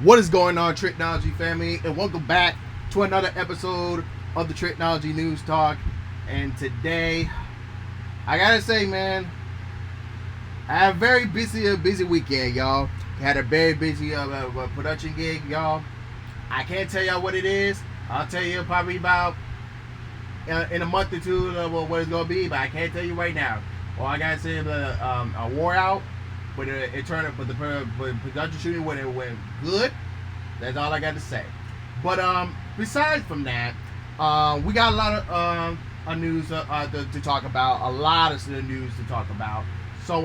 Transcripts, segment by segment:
What is going on, Tricology family, and welcome back to another episode of the Tricology News Talk. And today, I gotta say, man, I had a very busy weekend, y'all. Had a very busy production gig, y'all. I can't tell y'all what it is. I'll tell you probably about in a month or two what it's gonna be, but I can't tell you right now. All I gotta say is I wore out. But it turned out, but the production shooting went good. That's all I got to say. But besides from that, we got a lot of news to talk about. A lot of news to talk about. So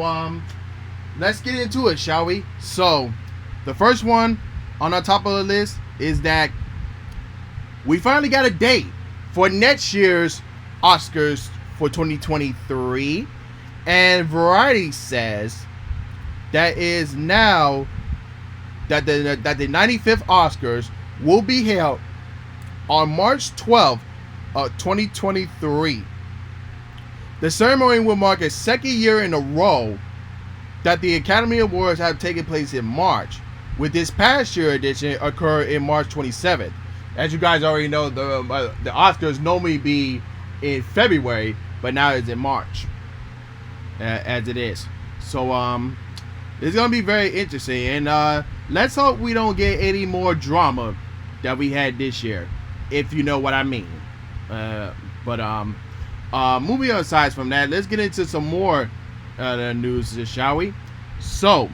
let's get into it, shall we? So the first one on our top of the list is that we finally got a date for next year's Oscars for 2023, and Variety says that is now that the 95th Oscars will be held on March 12th of 2023. The ceremony will mark a second year in a row that the Academy Awards have taken place in March, with this past year edition occur in March 27th. As you guys already know, the Oscars normally be in February, but now it's in March, as it is. So it's going to be very interesting, and let's hope we don't get any more drama that we had this year, if you know what I mean. But moving on aside from that, let's get into some more news, shall we? So,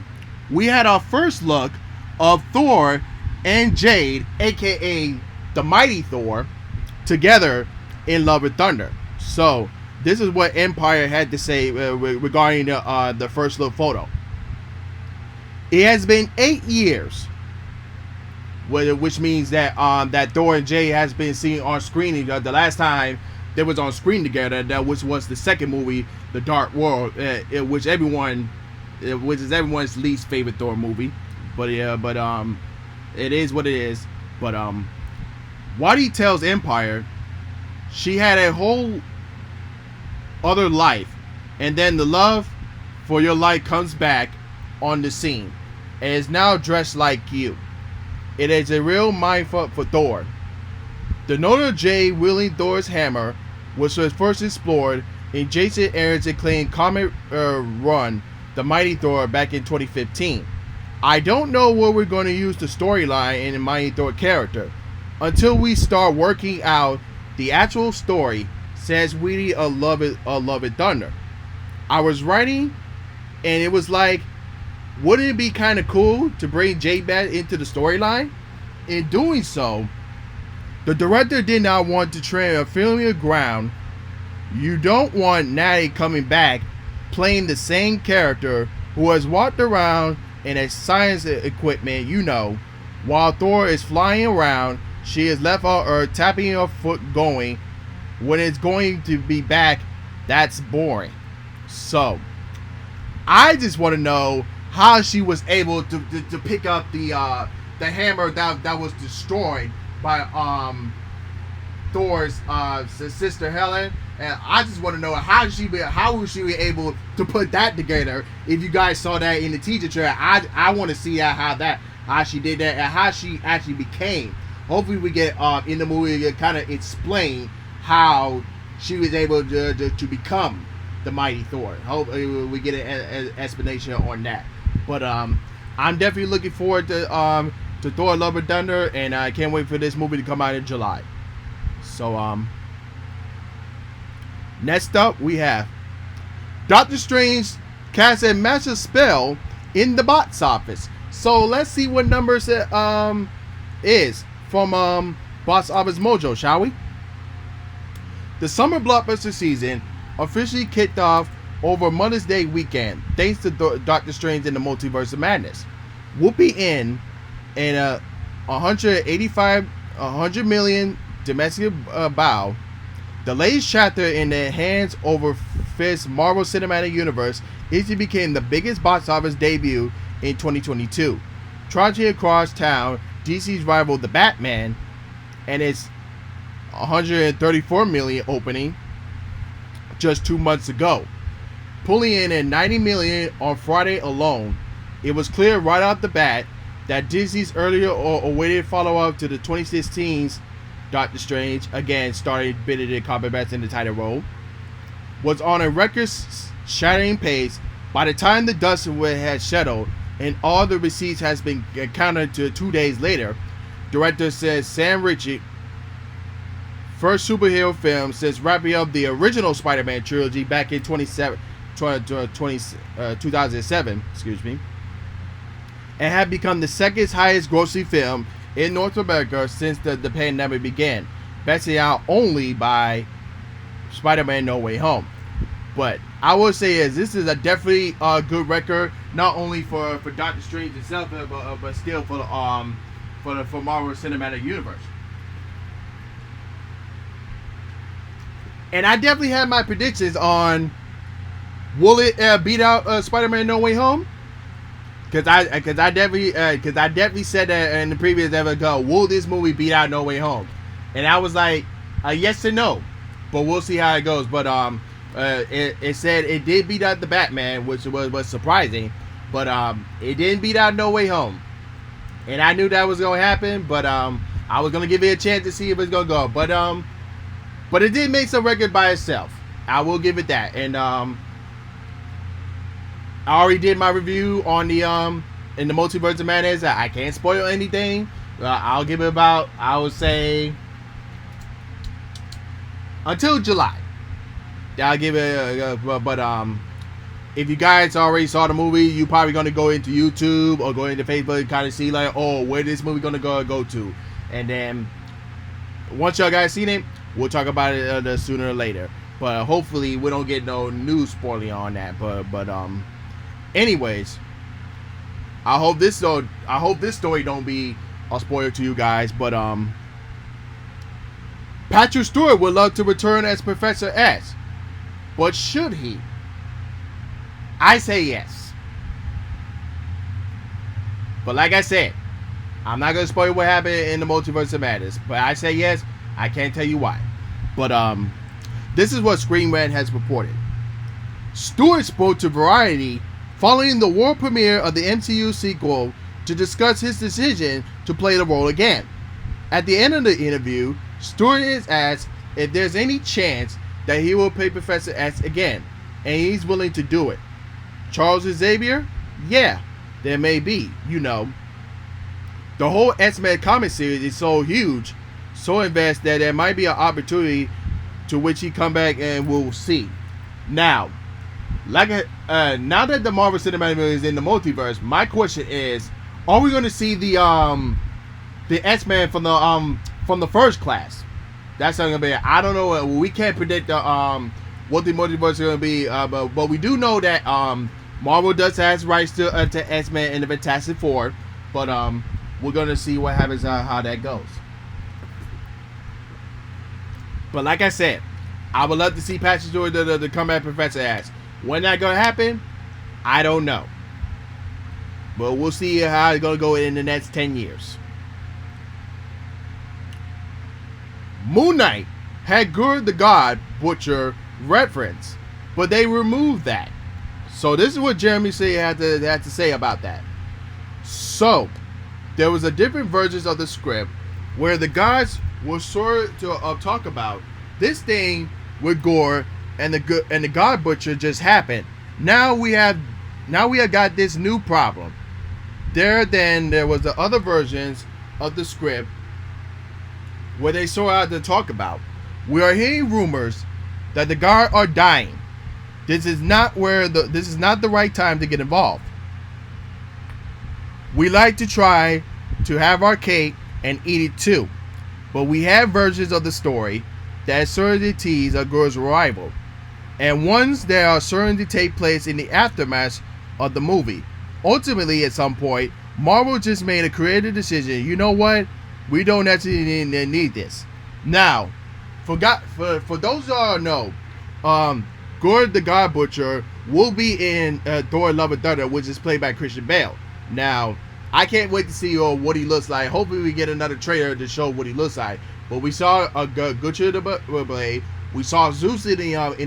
we had our first look of Thor and Jade, aka the Mighty Thor, together in Love and Thunder. So, this is what Empire had to say regarding the first look photo. It has been 8 years, which means that that Thor and Jay has been seen on screen. The last time they was on screen together, that was the second movie, The Dark World, which is everyone's least favorite Thor movie. But it is what it is. But Waddy tells Empire she had a whole other life, and then the love for your life comes back on the scene and is now dressed like you. It is a real mindfuck for Thor. The note of Jay wielding Thor's hammer was first explored in Jason Aaron's acclaimed comic run, The Mighty Thor, back in 2015. I don't know where we're going to use the storyline in the Mighty Thor character until we start working out the actual story, says Weedy of Love and Thunder. I was writing, and it was like, wouldn't it be kind of cool to bring Jay back into the storyline? In doing so, the director did not want to tread a familiar ground. You don't want Natty coming back playing the same character who has walked around in a science equipment, while Thor is flying around. She is left on Earth tapping her foot going, when it's going to be back, that's boring. So, I just want to know how she was able to pick up the hammer that was destroyed by Thor's sister Helen, and I just want to know how was she able to put that together. If you guys saw that in the teaser trailer, I want to see how she did that and how she actually became. Hopefully, we get in the movie to kind of explain how she was able to become the Mighty Thor. Hope we get an explanation on that. But I'm definitely looking forward to Thor: Love and Thunder, and I can't wait for this movie to come out in July. So next up we have Doctor Strange casts a massive spell in the box office. So let's see what numbers it is from Box Office Mojo, shall we? The summer blockbuster season officially kicked off over Mother's Day weekend, thanks to Doctor Strange in the Multiverse of Madness. Whooping in a 100 million domestic bow, the latest chapter in the hands over fist Marvel Cinematic Universe easily became the biggest box office debut in 2022. Trudging across town, DC's rival The Batman and its 134 million opening just 2 months ago, pulling in at 90 million on Friday alone. It was clear right off the bat that Disney's earlier or awaited follow-up to the 2016's Doctor Strange, again starring Benedict Cumberbatch in the title role, was on a record-shattering pace. By the time the dust had settled and all the receipts has been counted to 2 days later, director says Sam Raimi, first superhero film since wrapping up the original Spider-Man trilogy back in 2007, and had become the second highest grossing film in North America since the pandemic began, bested out only by Spider-Man No Way Home. But I will say this is a definitely good record, not only for Doctor Strange itself, but still for Marvel Cinematic Universe. And I definitely had my predictions on will it beat out Spider-Man No Way Home? Because I definitely said that in the previous episode. Will this movie beat out No Way Home? And I was like, yes and no, but we'll see how it goes. But it said it did beat out the Batman, which was surprising, but it didn't beat out No Way Home, and I knew that was gonna happen. But I was gonna give it a chance to see if it's gonna go. But it did make some record by itself. I will give it that. And I already did my review on the in the Multiverse of Madness. I can't spoil anything. I'll give it about, I would say, until July. I'll give it. But if you guys already saw the movie, you're probably gonna go into YouTube or go into Facebook and kind of see like, oh, where this movie gonna go to, and then once y'all guys seen it, we'll talk about it sooner or later. But hopefully we don't get no news spoiling on that. But anyways, I hope this story don't be a spoiler to you guys. But Patrick Stewart would love to return as Professor X, but should he? I say yes. But like I said, I'm not gonna spoil what happened in the Multiverse of Madness. But I say yes. I can't tell you why. But this is what Screen Rant has reported. Stewart spoke to Variety following the world premiere of the MCU sequel to discuss his decision to play the role again. At the end of the interview, Stewart is asked if there's any chance that he will play Professor X again, and he's willing to do it. Charles Xavier? Yeah, there may be, you know. The whole X-Men comic series is so huge, so invest that there might be an opportunity to which he come back, and we'll see. Now, now that the Marvel Cinematic Universe is in the multiverse, my question is, are we going to see the X-Men from the First Class? That's not going to be. I don't know. We can't predict what the multiverse is going to be, but we do know that Marvel does have rights to X-Men and the Fantastic Four. But we're going to see what happens, how that goes. But like I said, I would love to see Patrick Stewart to come back Professor X. When that gonna happen, I don't know. But we'll see how it's gonna go in the next 10 years. Moon Knight had Gurr the God Butcher reference, but they removed that. So this is what Jeremy had to say about that. So there was a different versions of the script where the gods were sort of talk about this thing with Gore and the God Butcher just happened. Now we have got this new problem. There was the other versions of the script where they sort out to talk about. We are hearing rumors that the guard are dying. This is not the right time to get involved. We like to try to have our cake and eat it too, but we have versions of the story that certainly tease a girl's arrival, and ones that are certain to take place in the aftermath of the movie. Ultimately, at some point, Marvel just made a creative decision. You know what? We don't actually need this. Now, for those who don't know, Gore the God Butcher will be in Thor: Love and Thunder, which is played by Christian Bale. Now, I can't wait to see what he looks like. Hopefully, we get another trailer to show what he looks like. But we saw a Butcher the Blade. We saw Zeus in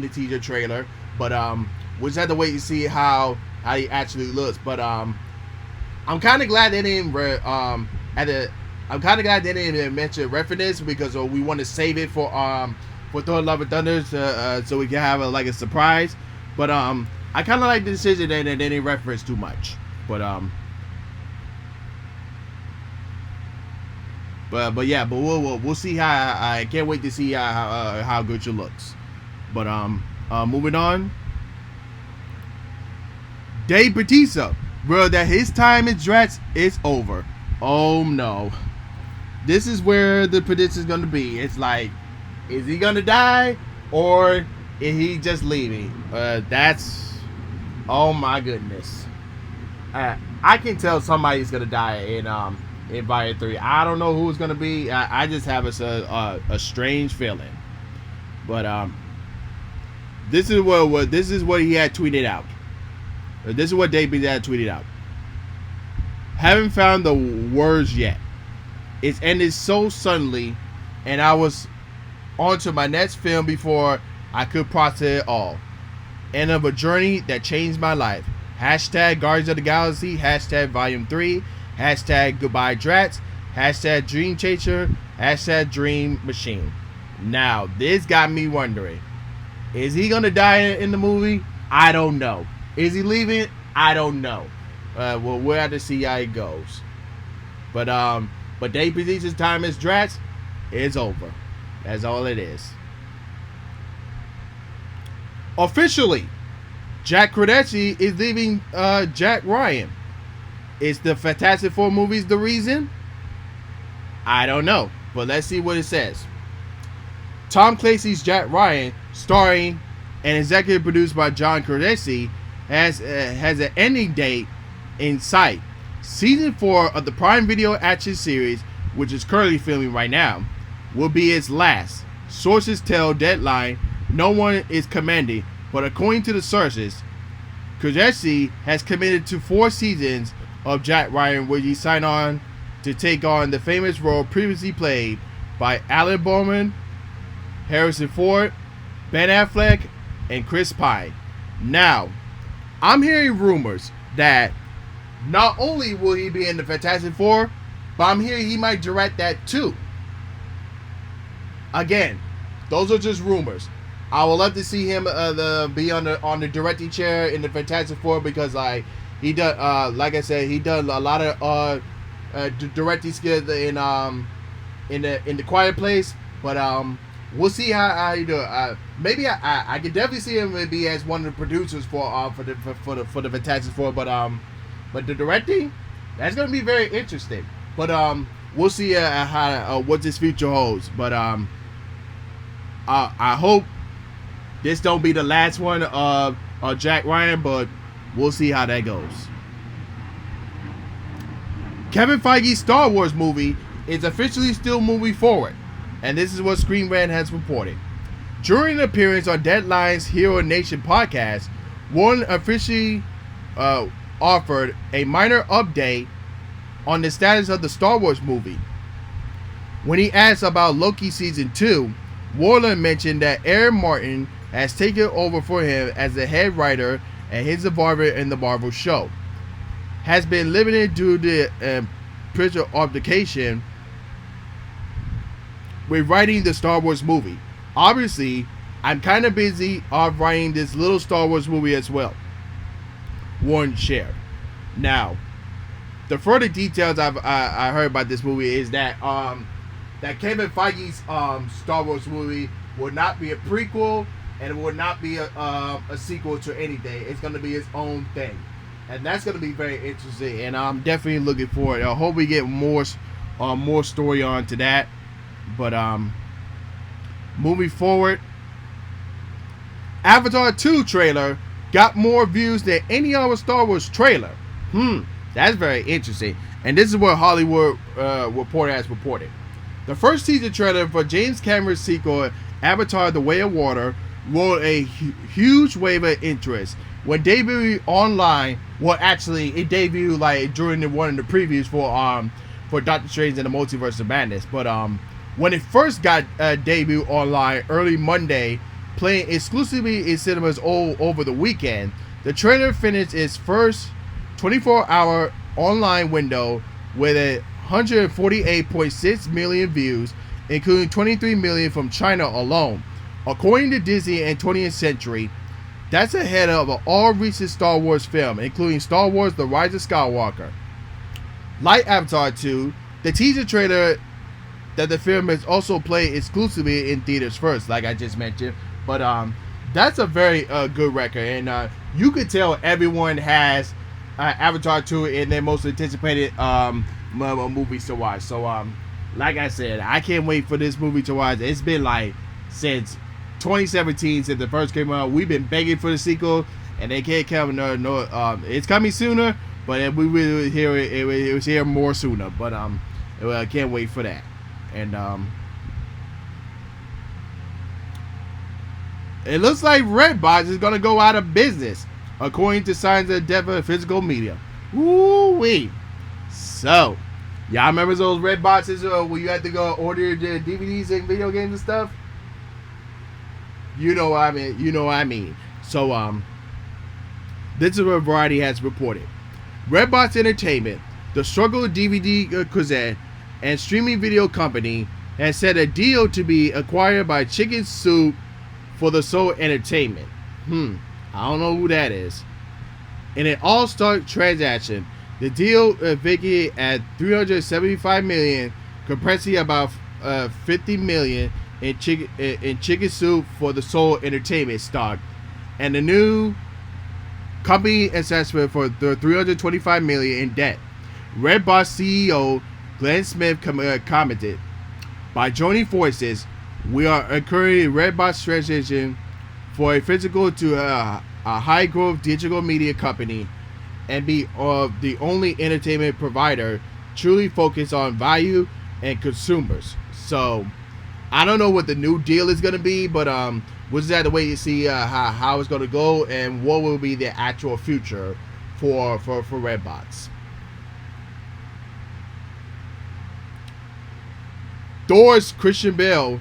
the teaser trailer. But we just have to wait and see how he actually looks. But I'm kind of glad they didn't at the. I'm kind of glad they didn't mention reference because we want to save it for Thor: Love and Thunder so we can have a surprise. But I kind of like the decision that they didn't reference too much. But yeah, but we'll see how. I can't wait to see how good she looks. But moving on. Dave Bautista, bro, that his time in Drax is over. Oh no, this is where the prediction is gonna be. It's like, is he gonna die or is he just leaving? That's, oh my goodness. I can tell somebody's gonna die in Fire 3. I don't know who it's gonna be. I just have a strange feeling. But this is what he had tweeted out. This is what Dave had tweeted out. Haven't found the words yet. It's ended so suddenly, and I was on to my next film before I could process it all. End of a journey that changed my life. Hashtag Guardians of the Galaxy. Hashtag Volume 3. Hashtag Goodbye Drax. Hashtag Dream Chaser. Hashtag Dream Machine. Now, this got me wondering. Is he going to die in the movie? I don't know. Is he leaving? I don't know. Well, we'll have to see how it goes. But Dave Bautista's time as Drax is over. That's all it is. Officially, Jack Crudessi is leaving Jack Ryan. Is the Fantastic Four movies the reason? I don't know. But let's see what it says. Tom Clancy's Jack Ryan, starring and executive produced by John Crudessi, has an ending date in sight. Season 4 of the Prime Video action series, which is currently filming right now, will be its last. Sources tell Deadline no one is commending, but according to the sources, Crudessi has committed to 4 seasons of Jack Ryan, where he signed on to take on the famous role previously played by Alan Bowman, Harrison Ford, Ben Affleck, and Chris Pine. Now, I'm hearing rumors that not only will he be in the Fantastic Four, but I'm hearing he might direct that too. Again, those are just rumors. I would love to see him be on the directing chair in the Fantastic Four because he done like I said, he done a lot of directing skills in the Quiet Place. But we'll see how he do it. Maybe I could definitely see him maybe as one of the producers for the Fantastic Four. But the directing, that's gonna be very interesting. But we'll see how what this future holds. But I hope this don't be the last one of Jack Ryan. But we'll see how that goes. Kevin Feige's Star Wars movie is officially still moving forward. And this is what Screen Rant has reported. During an appearance on Deadline's Hero Nation podcast, Warren officially offered a minor update on the status of the Star Wars movie. When he asked about Loki Season 2, Warren mentioned that Aaron Martin has taken over for him as the head writer and his involvement in the Marvel show has been limited due to pressure altercation with writing the Star Wars movie. Obviously, I'm kind of busy writing this little Star Wars movie as well, Warren shared. Now, the further details I heard about this movie is that that Kevin Feige's Star Wars movie will not be a prequel and it will not be a sequel to anything. It's going to be its own thing, and that's going to be very interesting. And I'm definitely looking forward. I hope we get more story on to that. But moving forward, Avatar 2 trailer got more views than any other Star Wars trailer. That's very interesting. And this is what Hollywood Reporter has reported. The first teaser trailer for James Cameron's sequel, Avatar: The Way of Water, rolled a huge wave of interest. When debuted online, well, actually, it debuted like during one of the previews for Doctor Strange and the Multiverse of Madness. But when it first got debuted online early Monday, playing exclusively in cinemas all over the weekend, the trailer finished its first 24-hour online window with 148.6 million views, including 23 million from China alone. According to Disney and 20th Century, that's ahead of all recent Star Wars films, including Star Wars The Rise of Skywalker. Like Avatar 2, the teaser trailer that the film is also played exclusively in theaters first, like I just mentioned. But that's a very good record, and you could tell everyone has Avatar 2 in their most anticipated movies to watch. So like I said, I can't wait for this movie to watch. It's been like since 2017 since the first came out. We've been begging for the sequel, and they can't come. It's coming sooner, but we will hear it. It was here more sooner, but I can't wait for that. And it looks like Redbox is gonna go out of business, according to signs of death of physical media. Woo-wee. So, y'all remember those red boxes where you had to go order the DVDs and video games and stuff? You know what I mean. You know what I mean. So, this is what Variety has reported. Redbox Entertainment, the struggle DVD cassette and streaming video company, has set a deal to be acquired by Chicken Soup for the Soul Entertainment. I don't know who that is. In an all-stock transaction, the deal vacated at $375 million, compressing about $50 million in Chicken Soup for the Soul Entertainment stock, and the new company assessment for the $325 million in debt. Redbox CEO Glenn Smith commented, "By joining forces, we are encouraging Redbox transition for a physical to a high-growth digital media company and be the only entertainment provider truly focused on value and consumers." So, I don't know what the new deal is going to be, but we'll just have to wait to see how it's going to go and what will be the actual future for Redbox. Thor's Christian Bale,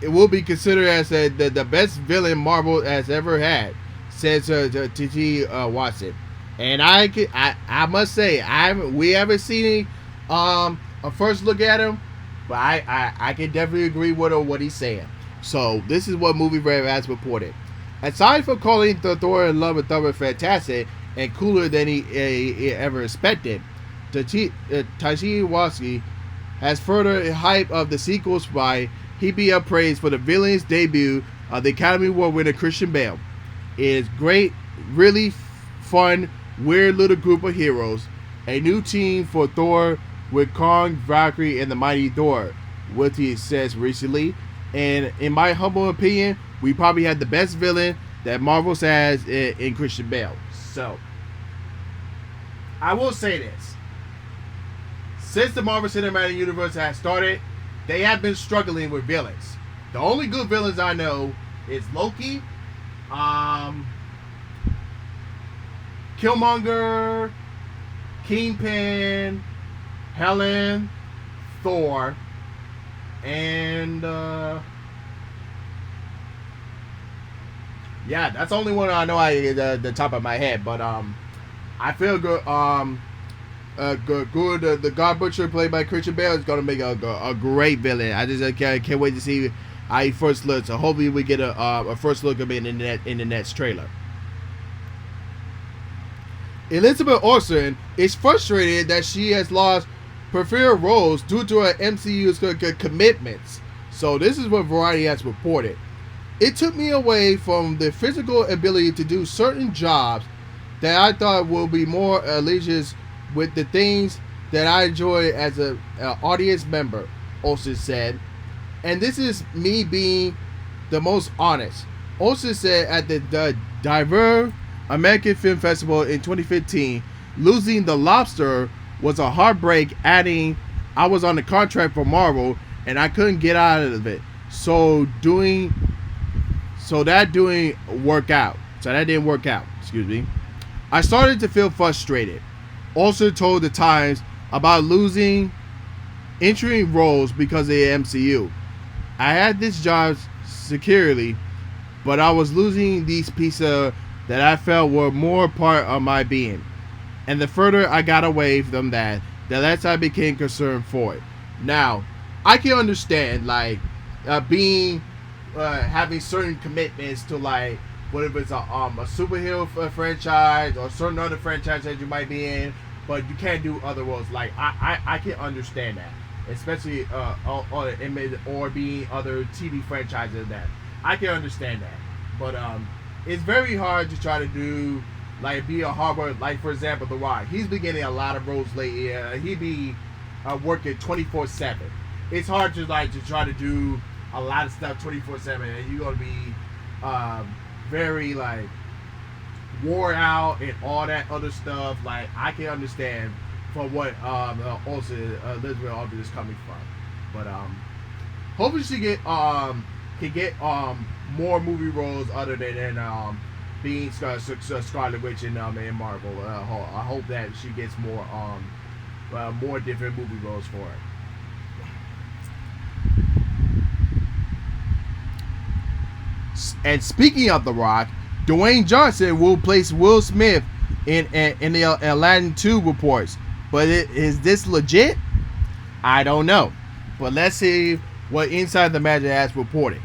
it will be considered as the best villain Marvel has ever had, says T.T. Watson. And I must say, we haven't seen a first look at him, but I can definitely agree with what he's saying. So this is what Movie Rev has reported. Aside from calling the Thor and Love and Thunder fantastic and cooler than he ever expected, Taiji Watson has further hype of the sequels by heaping up praise for the villain's debut of the Academy Award winner Christian Bale. It is great, really fun, weird little group of heroes. A new team for Thor with Kong, Valkyrie, and the Mighty Thor, what he says recently. And in my humble opinion, we probably had the best villain that Marvel has in Christian Bale. So, I will say this. Since the Marvel Cinematic Universe has started, they have been struggling with villains. The only good villains I know is Loki, Killmonger, Kingpin, Helen, Thor, and yeah, that's the only one I know the top of my head. But I feel good. The God Butcher played by Christian Bale is gonna make a great villain. I just can't wait to see how he first looks. So hopefully we get a first look of him in the next trailer. Elizabeth Olsen is frustrated that she has lost preferred roles due to her MCU's commitments. So this is what Variety has reported. "It took me away from the physical ability to do certain jobs that I thought will be more allegiance with the things that I enjoy as an audience member," Olsen said. "And this is me being the most honest." Olsen said at the Diverve American Film Festival in 2015, losing The Lobster was a heartbreak, adding, "I was on the contract for Marvel and I couldn't get out of it. So that didn't work out. Excuse me. I started to feel frustrated." Also told the Times about losing entering roles because of the MCU. "I had this job securely, but I was losing these pieces that I felt were more part of my being." And the further I got away from that, the less I became concerned for it. Now, I can understand like being having certain commitments to like whatever it's a superhero franchise or certain other franchise that you might be in, but you can't do other roles. Like I can understand that, especially or being other TV franchises that I can understand that, but it's very hard to try to do like be a hardware like for example The Rock. He's been getting a lot of roles lately. He be working 24/7. It's hard to like to try to do a lot of stuff 24/7, and you're gonna be very like wore out and all that other stuff. Like I can understand from what also Elizabeth Albee is coming from, but hopefully she can get more movie roles other than being Scarlet Witch in Marvel. I hope that she gets more different movie roles for her. And speaking of The Rock, Dwayne Johnson will place Will Smith in the Aladdin 2 reports. But is this legit? I don't know. But let's see what Inside the Magic has reporting.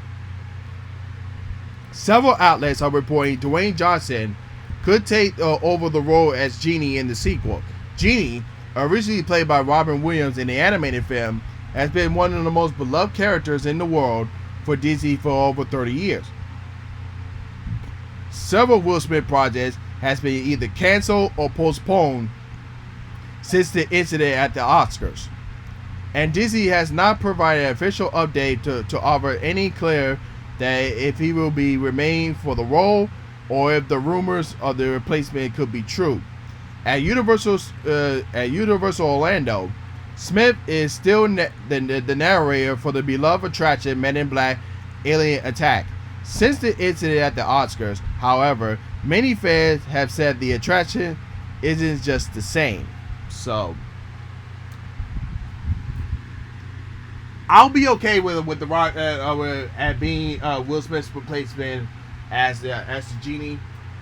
Several outlets are reporting Dwayne Johnson could take over the role as Genie in the sequel. Genie, originally played by Robin Williams in the animated film, has been one of the most beloved characters in the world for Disney for over 30 years. Several Will Smith projects has been either canceled or postponed since the incident at the Oscars. And Disney has not provided an official update to offer any clear that if he will be remain for the role or if the rumors of the replacement could be true. At Universal Orlando, Smith is still the narrator for the beloved attraction Men in Black Alien Attack. Since the incident at the Oscars, however, many fans have said the attraction isn't just the same. So I'll be okay with the Rock at being Will Smith's replacement as the Genie,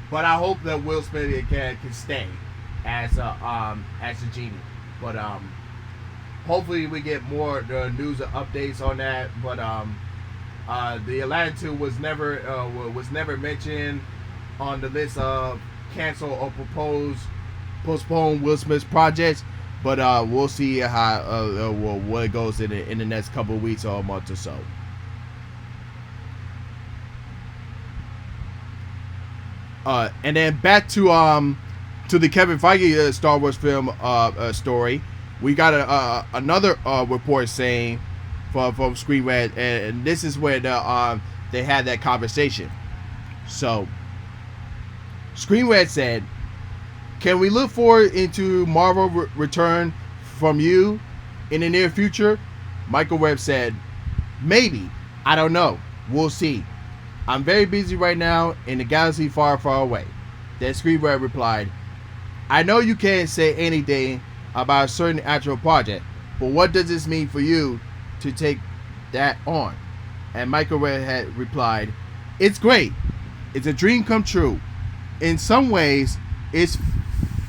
but I hope that Will Smith can stay as the Genie. But hopefully we get more news and updates on that. But the Aladdin 2 was never mentioned on the list of cancel or postpone Will Smith's projects. But we'll see how what it goes in the next couple of weeks or a month or so. And then back to the Kevin Feige Star Wars film story. We got another report saying from Screen Rant, and this is where they had that conversation. So Screen Rant said, "Can we look forward into Marvel return from you in the near future?" Michael Webb said, "Maybe. I don't know. We'll see. I'm very busy right now in the galaxy far, far away." Then Screen Rant replied, "I know you can't say anything about a certain actual project, but what does this mean for you to take that on?" And Michael Webb had replied, "It's great. It's a dream come true. In some ways, it's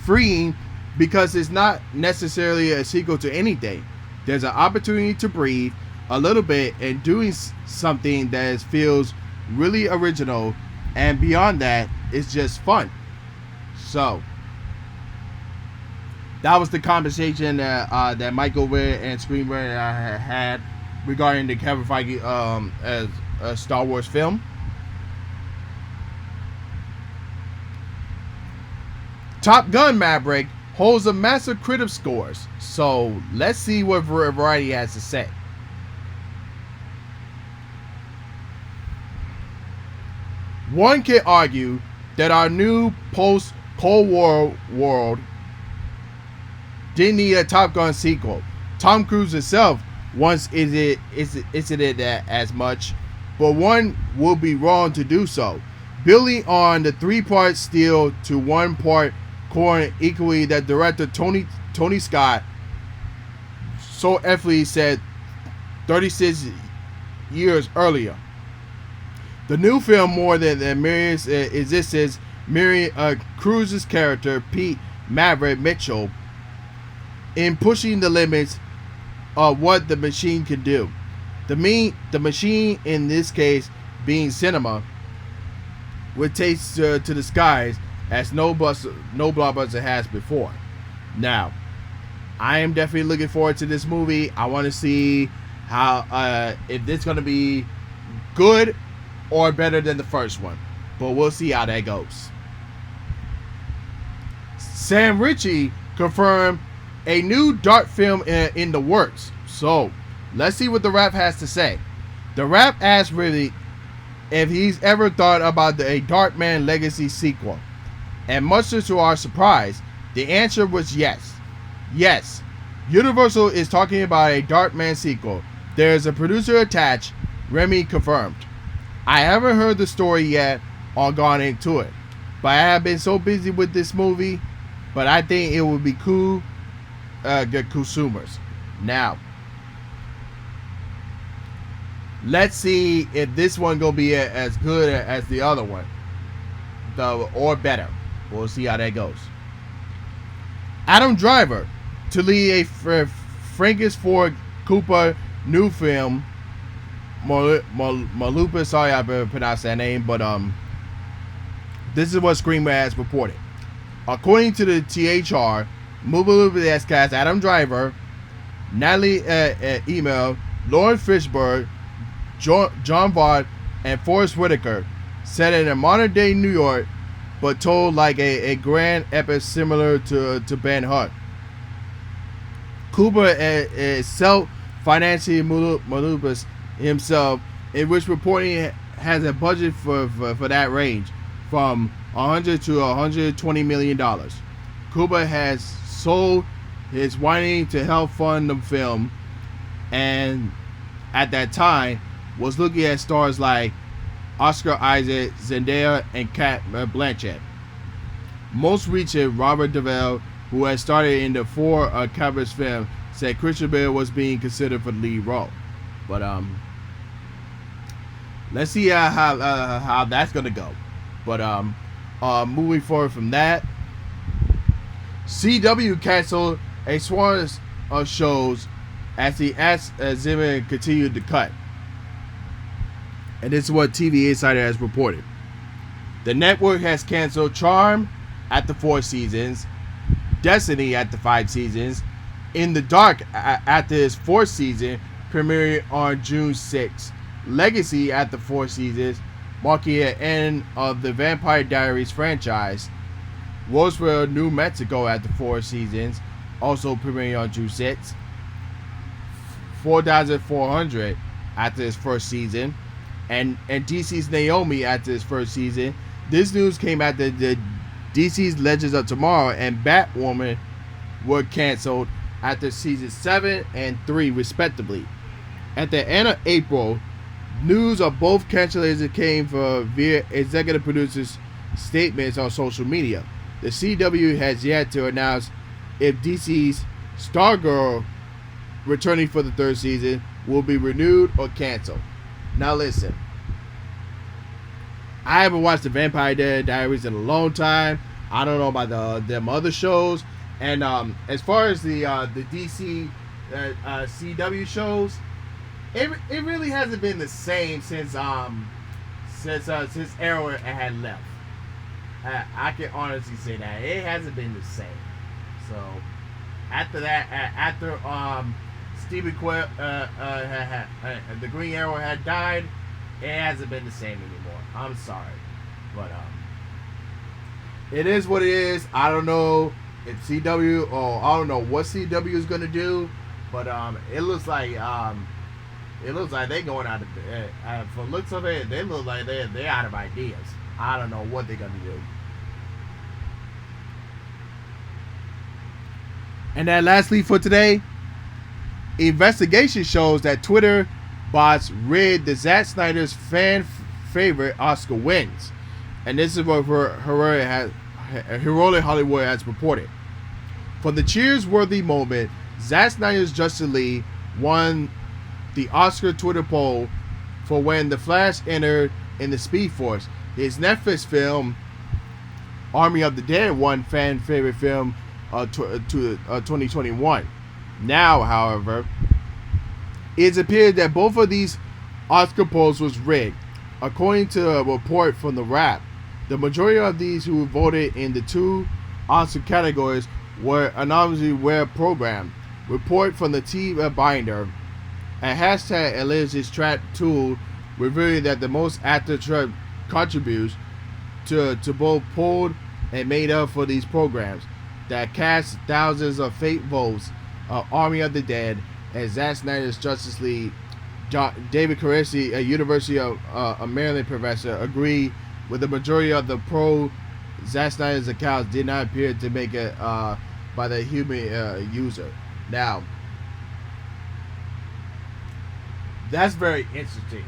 freeing because it's not necessarily a sequel to anything. There's an opportunity to breathe a little bit and doing something that feels really original, and beyond that, it's just fun." So that was the conversation that Michael Webb and Screen Rant had regarding the Kevin Feige as a Star Wars film. Top Gun Maverick holds a massive critic scores, so let's see what Variety has to say. One can argue that our new post-Cold War world didn't need a Top Gun sequel. Tom Cruise himself once isn't that as much, but one would be wrong to do so. Building on the 3-part steel to 1-part corn equally that director Tony Scott so effortlessly said 36 years earlier. The new film more than mirrors existence, mirroring Cruise's character Pete Maverick Mitchell in pushing the limits of what the machine can do. The machine in this case being cinema would take to the skies as no blockbuster has before. Now, I am definitely looking forward to this movie. I want to see how if it's going to be good or better than the first one, but we'll see how that goes. Sam Ritchie confirmed a new Dart film in the works. So, let's see what the Rap has to say. The Rap asked Ridley if he's ever thought about a Darkman Legacy sequel. And much to our surprise, the answer was yes. Yes, Universal is talking about a Darkman sequel. There's a producer attached, Remy confirmed. I haven't heard the story yet or gone into it, but I have been so busy with this movie, but I think it would be cool, good consumers. Now, let's see if this one gonna be as good as the other one, or better. We'll see how that goes. Adam Driver to lead a Francis Ford Coppola new film. Malupa, sorry I pronounced that name, but this is what Screamer has reported. According to the THR, Malupa has cast Adam Driver, Natalie Email, Lauren Fishburne, John Vaught, and Forrest Whitaker, set in a modern day New York, but told like a grand epic similar to Ben Hur. Cooper is self-financing Malupas himself, in which reporting has a budget for that range from $100 to $120 million. Cooper has sold his whining to help fund the film, and at that time was looking at stars like Oscar Isaac, Zendaya, and Kat Blanchett. Most recent, Robert Duvall, who had started in the four Cowboys film, said Christian Bale was being considered for the lead role. But let's see how that's gonna go. But moving forward from that, CW canceled a swarm of shows as the Zimmer continued to cut. And this is what TV Insider has reported. The network has canceled Charm at the 4 seasons, Destiny at the 5 seasons, In the Dark at its 4th season, premiering on June 6th, Legacy at the 4 seasons, marking the end of the Vampire Diaries franchise, Roswell, New Mexico at the 4 seasons, also premiering on June 6th, 4400 after its first season, and DC's Naomi after its first season. This news came after the DC's Legends of Tomorrow and Batwoman were canceled after season 7 and 3 respectively. At the end of April, news of both cancellations came via executive producers' statements on social media. The CW has yet to announce if DC's Stargirl, returning for the 3rd season, will be renewed or canceled. Now listen, I haven't watched the Vampire Diaries in a long time. I don't know about them other shows. And as far as the DC CW shows, it really hasn't been the same since Arrow had left. I can honestly say that it hasn't been the same. So after that, after Stephen Quill, the Green Arrow had died, it hasn't been the same anymore. I'm sorry, but it is what it is. I don't know if CW, or I don't know what CW is gonna do, but it looks like they're going out of for looks of it, they look like they're out of ideas. I don't know what they're gonna do. And then lastly for today, investigation shows that Twitter bots rigged the Zack Snyder's fan favorite Oscar wins. And this is what Heroic Hollywood has reported. For the cheers-worthy moment, Zack Snyder's Justice League won the Oscar Twitter poll for when The Flash entered in the Speed Force. His Netflix film Army of the Dead won fan favorite film to 2021. Now, however, it appears that both of these Oscar polls was rigged. According to a report from the Wrap, the majority of these who voted in the two Oscar categories were anonymously web programmed. Report from the team at Binder, a hashtag alleges track tool revealing that the most active contributes to both pulled and made up for these programs that cast thousands of fake votes of Army of the Dead and Zack Snyder's Justice League. David Carisi, a University of Maryland professor, agreed with the majority of the pro Zack Snyder's accounts did not appear to make it by the human user. Now, that's very interesting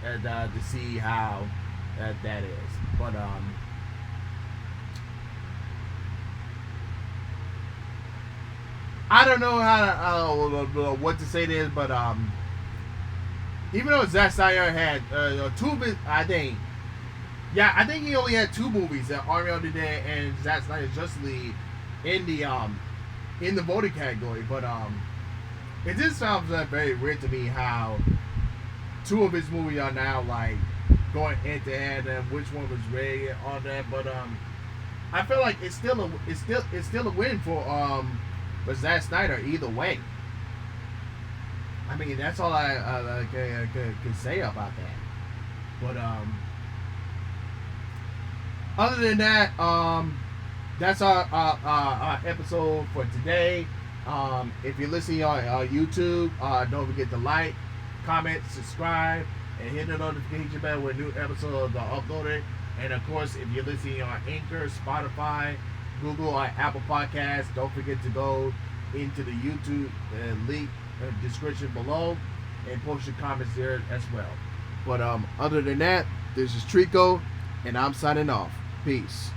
to see how that is. But I don't know what to say to this, but even though Zack Snyder had I think he only had two movies, Army of the Dead and Zack Snyder's Justice League, in the voting category. But it just sounds very weird to me how two of his movies are now like going head to head and which one was rated on that. But I feel like it's still a win for Zack Snyder either way. I mean, that's all I can say about that. But other than that, that's our episode for today. If you're listening on YouTube, don't forget to like, comment, subscribe, and hit the notification bell when new episodes are uploaded. And of course, if you're listening on Anchor, Spotify, Google, or Apple Podcasts, don't forget to go into the YouTube link description below and post your comments there as well. But other than that, this is Trico, and I'm signing off. Peace.